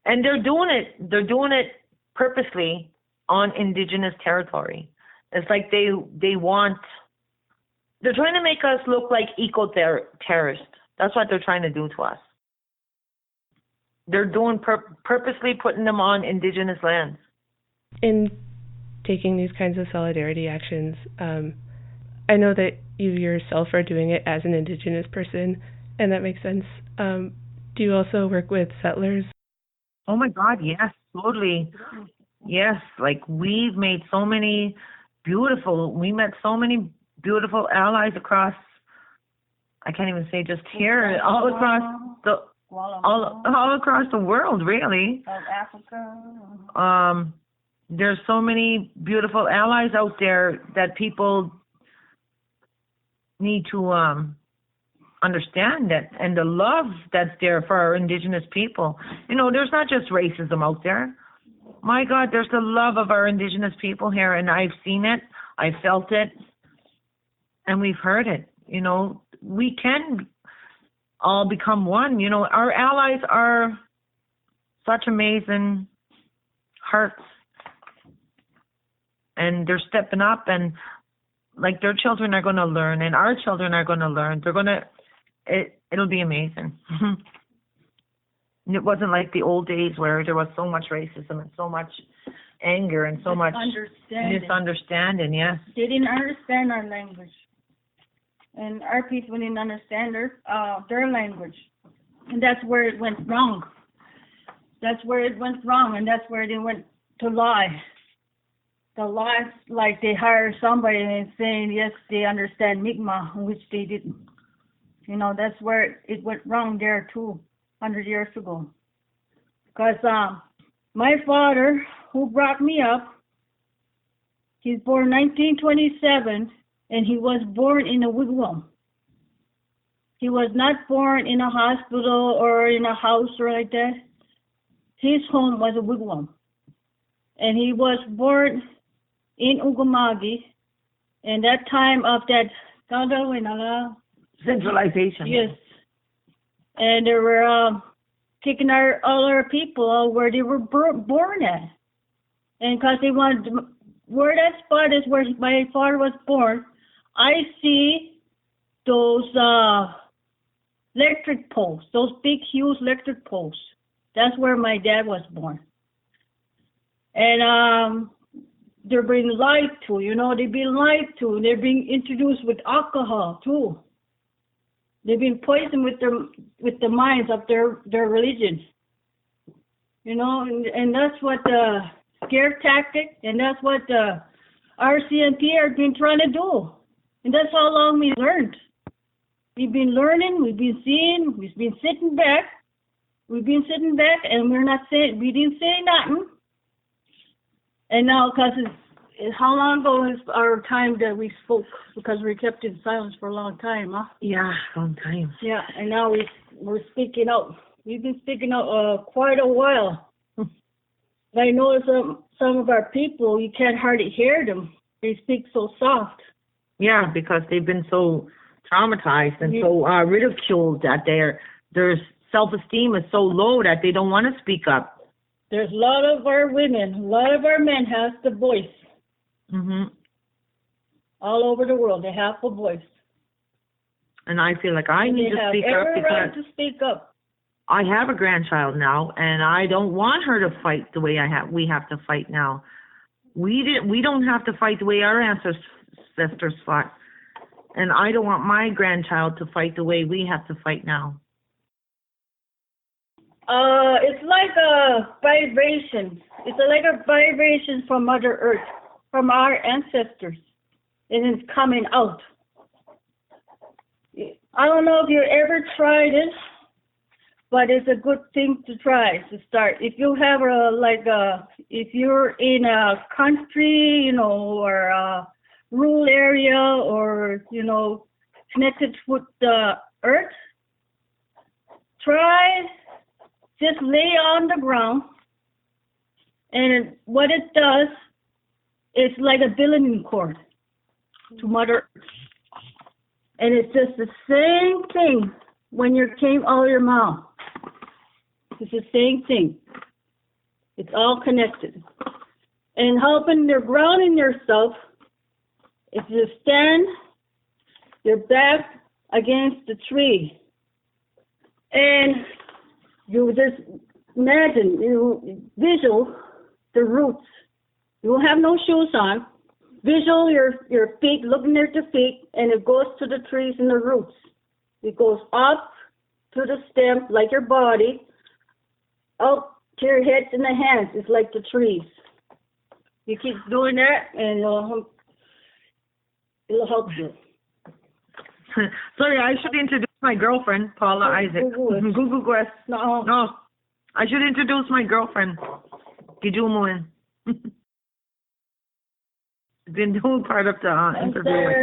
and they're doing it. They're doing it purposely on Indigenous territory. It's like they want. They're trying to make us look like eco-terrorists. That's what they're trying to do to us. They're doing purposely putting them on Indigenous lands. In taking these kinds of solidarity actions, I know that you yourself are doing it as an Indigenous person, and that makes sense. Do you also work with settlers? Oh my God, yes, totally. Yes, like we met so many beautiful allies across, I can't even say just here, all across the world, really. South Africa. There's so many beautiful allies out there that people need to understand that, and the love that's there for our Indigenous people. You know, there's not just racism out there. My God, there's the love of our Indigenous people here, and I've seen it, I've felt it, and we've heard it. You know, we can all become one. You know, our allies are such amazing hearts, and they're stepping up, and like their children are going to learn, and our children are going to learn. It'll be amazing. It wasn't like the old days where there was so much racism and so much anger and so much misunderstanding. Yes. They didn't understand our language, and our people didn't understand their language, and that's where it went wrong. That's where it went wrong, and that's where they went to lie. The lies, like they hire somebody and saying yes, they understand Mi'kmaq, which they didn't. You know, that's where it went wrong there too, 100 years ago. Because my father, who brought me up, he's born 1927, and he was born in a wigwam. He was not born in a hospital or in a house or like that. His home was a wigwam. And he was born in Unama'ki, and that time of that Centralization. Yes. And they were kicking all our people out where they were born at. And because they wanted where that spot is where my father was born, I see those electric poles, those big, huge electric poles. That's where my dad was born. And they're being lied to, you know, they're being lied to. They're being introduced with alcohol, too. They've been poisoned with the minds of their religion. You know, and that's what the scare tactic, and that's what the RCMP have been trying to do. And that's how long we learned. We've been learning, we've been seeing, we've been sitting back. We've been sitting back, and we didn't say nothing. And now, because how long ago is our time that we spoke? Because we kept in silence for a long time, huh? Yeah, long time. Yeah, and now we're speaking out. We've been speaking out quite a while. I know some of our people, you can't hardly hear them. They speak so soft. Yeah, because they've been so traumatized and so ridiculed that their self-esteem is so low that they don't want to speak up. There's a lot of our women, a lot of our men have the voice. Mhm. All over the world, they have a voice. And I feel like I need to speak up because they have every right because to speak up. I have a grandchild now, and I don't want her to fight the way we have to fight now. We don't have to fight the way our ancestors fought, and I don't want my grandchild to fight the way we have to fight now. It's like a vibration. It's like a vibration from Mother Earth, from our ancestors, and it's coming out. I don't know if you ever tried it, but it's a good thing to try to start. If you have if you're in a country, you know, or a rural area, or you know, connected with the earth, try. Just lay on the ground, and what it does, it's like a umbilical cord. to Mother Earth. And it's just the same thing when you came out of your mouth. It's the same thing. It's all connected. And helping, you're grounding yourself. If you stand your back against the tree, and you just imagine, visual the roots. You will have no shoes on. Visual your feet, looking at the feet, and it goes to the trees and the roots. It goes up to the stem like your body, up to your heads and the hands. It's like the trees. You keep doing that, and it'll help you. Sorry, I should introduce my girlfriend, Paula Isaac. Google Quest. No. I should introduce my girlfriend, Gidumt'en. Been doing part of the interview with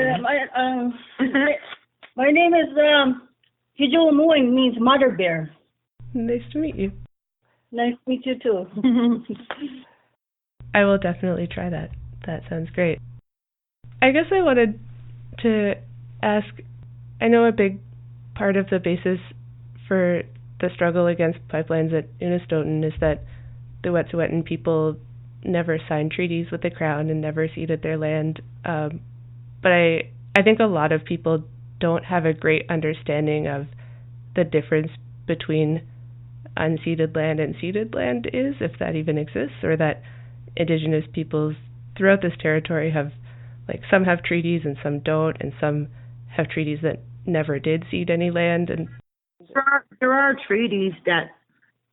me. My name is Gidumt'en, means mother bear. Nice to meet you. Nice to meet you too. I will definitely try that. That sounds great. I guess I wanted to ask, I know a big part of the basis for the struggle against pipelines at Unist'ot'en is that the Wet'suwet'en people never signed treaties with the Crown and never ceded their land. But I think a lot of people don't have a great understanding of the difference between unceded land and ceded land is, if that even exists, or that Indigenous peoples throughout this territory have, like, some have treaties and some don't, and some have treaties that never did cede any land. And there are treaties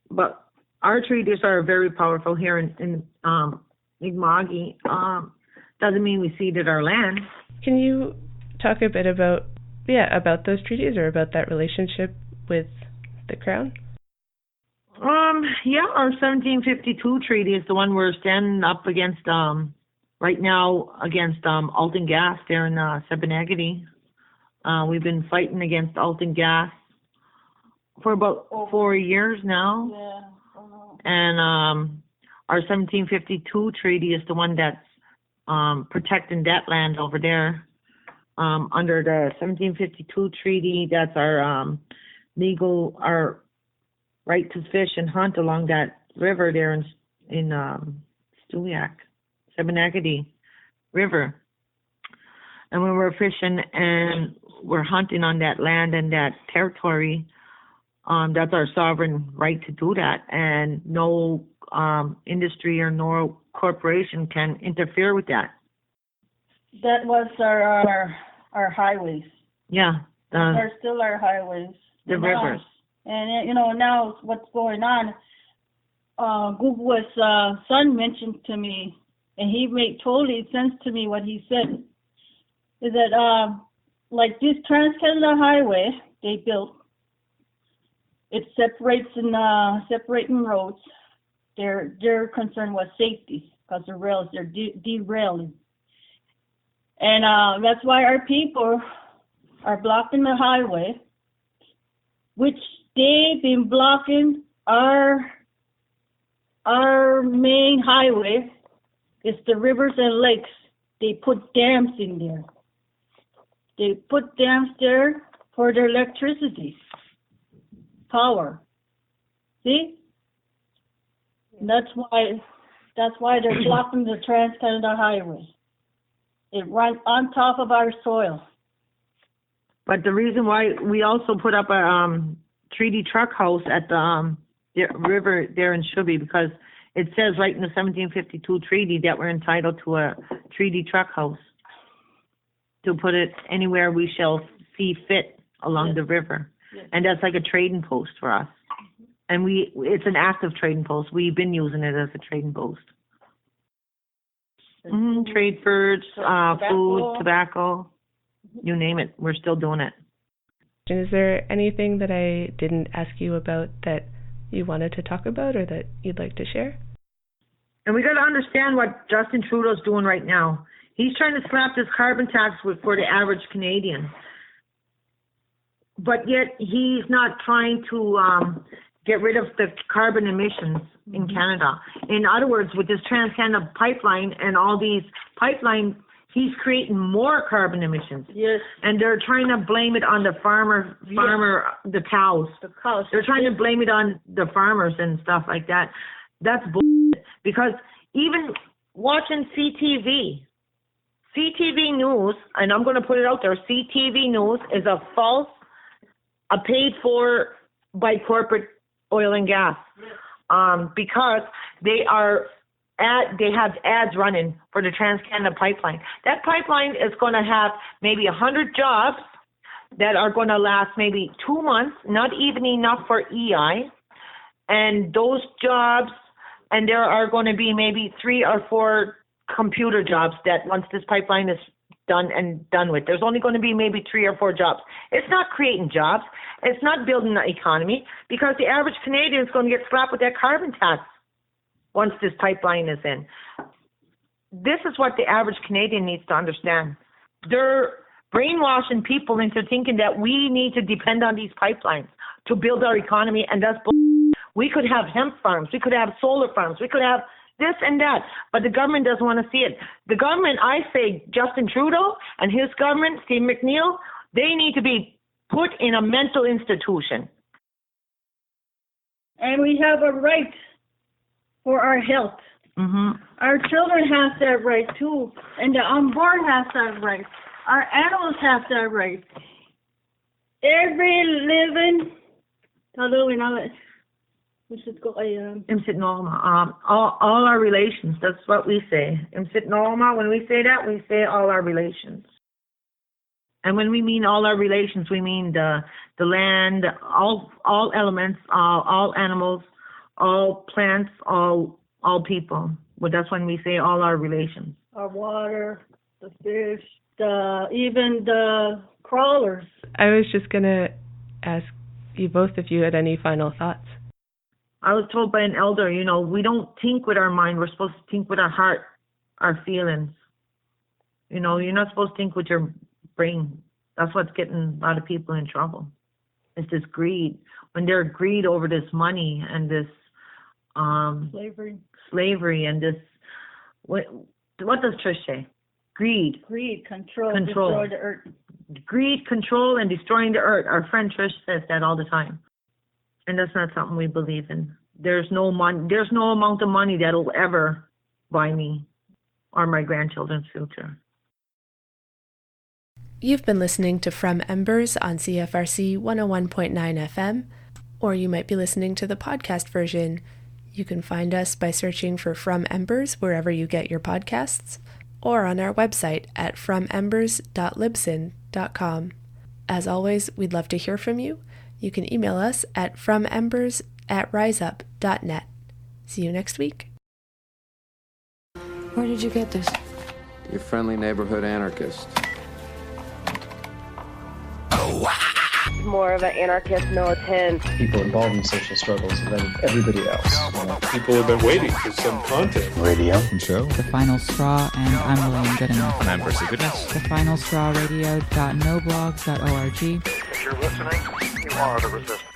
but our treaties are very powerful here in Unama'ki. Doesn't mean we ceded our land. Can you talk a bit about those treaties or about that relationship with the Crown? Our 1752 treaty is the one we're standing up against right now against Alton Gas there in Sebenagadi. We've been fighting against Alton Gas for about 4 years now. Yeah. And our 1752 treaty is the one that's protecting that land over there. Under the 1752 treaty, that's our our right to fish and hunt along that river there in Sebenagadi River. And when we're fishing and we're hunting on that land and that territory, that's our sovereign right to do that, and no industry or no corporation can interfere with that. That was our highways. Yeah. They're still our highways. The rivers. And now what's going on? Google's son mentioned to me, and he made totally sense to me what he said. Is that like this Trans-Canada Highway they built? It separates in separating roads. Their concern was safety because the rails they're derailing, and that's why our people are blocking the highway, which they've been blocking our main highway. It's the rivers and lakes. They put dams in there. They put dams there for their electricity. Power. See? That's why they're blocking the Trans-Canada Highway. It runs on top of our soil. But the reason why we also put up a treaty truck house at the river there in Shuby, because it says right in the 1752 treaty that we're entitled to a treaty truck house to put it anywhere we shall see fit along the river. And that's like a trading post for us. And it's an active trading post. We've been using it as a trading post. Trade foods, food, tobacco, you name it. We're still doing it. Is there anything that I didn't ask you about that you wanted to talk about or that you'd like to share? And we got to understand what Justin Trudeau's doing right now. He's trying to slap this carbon tax for the average Canadian. But yet he's not trying to get rid of the carbon emissions in Canada. In other words, with this Trans-Canada pipeline and all these pipelines, he's creating more carbon emissions. Yes. And they're trying to blame it on the farmer, the cows. The cows. They're trying to blame it on the farmers and stuff like that. That's bullshit. Because even watching CTV News, and I'm going to put it out there, CTV News is paid for by corporate oil and gas, because they have ads running for the Trans-Canada pipeline. That pipeline is going to have maybe 100 jobs that are going to last maybe 2 months, not even enough for EI. And those jobs, and there are going to be maybe 3 or 4 computer jobs that once this pipeline is done with. There's only going to be maybe 3 or 4 jobs. It's not creating jobs. It's not building the economy, because the average Canadian is going to get slapped with that carbon tax once this pipeline is in. This is what the average Canadian needs to understand. They're brainwashing people into thinking that we need to depend on these pipelines to build our economy, and that's bullshit. We could have hemp farms, we could have solar farms, we could have this and that, but the government doesn't want to see it. The government, I say, Justin Trudeau and his government, Steve McNeil, they need to be put in a mental institution. And we have a right for our health. Mm-hmm. Our children have that right too, and the unborn has that right. Our animals have that right. Every living, all our relations, that's what we say. When we say that, we say all our relations. And when we mean all our relations, we mean the land, all elements, all animals, all plants, all people. But that's when we say all our relations. Our water, the fish, even the crawlers. I was just going to ask you both if you had any final thoughts. I was told by an elder, we don't think with our mind. We're supposed to think with our heart, our feelings. You're not supposed to think with your brain. That's what's getting a lot of people in trouble. It's this greed. When they're greed over this money and this slavery and this, what does Trish say? Greed, control, destroy the earth. Greed, control, and destroying the earth. Our friend Trish says that all the time. And that's not something we believe in. There's no amount of money that'll ever buy me or my grandchildren's future. You've been listening to From Embers on CFRC 101.9 FM, or you might be listening to the podcast version. You can find us by searching for From Embers wherever you get your podcasts, or on our website at fromembers.libsyn.com. As always, we'd love to hear from you. You can email us at fromembers@riseup.net. See you next week. Where did you get this? Your friendly neighborhood anarchist. More of an anarchist militant. People involved in social struggles than everybody else. People have been waiting for some content. Radio and show. The Final Straw, and I'm William Gidumt'en. And I'm Percy Goodness. TheFinalStrawRadio.noblogs.org. If you're listening, you are the resistance.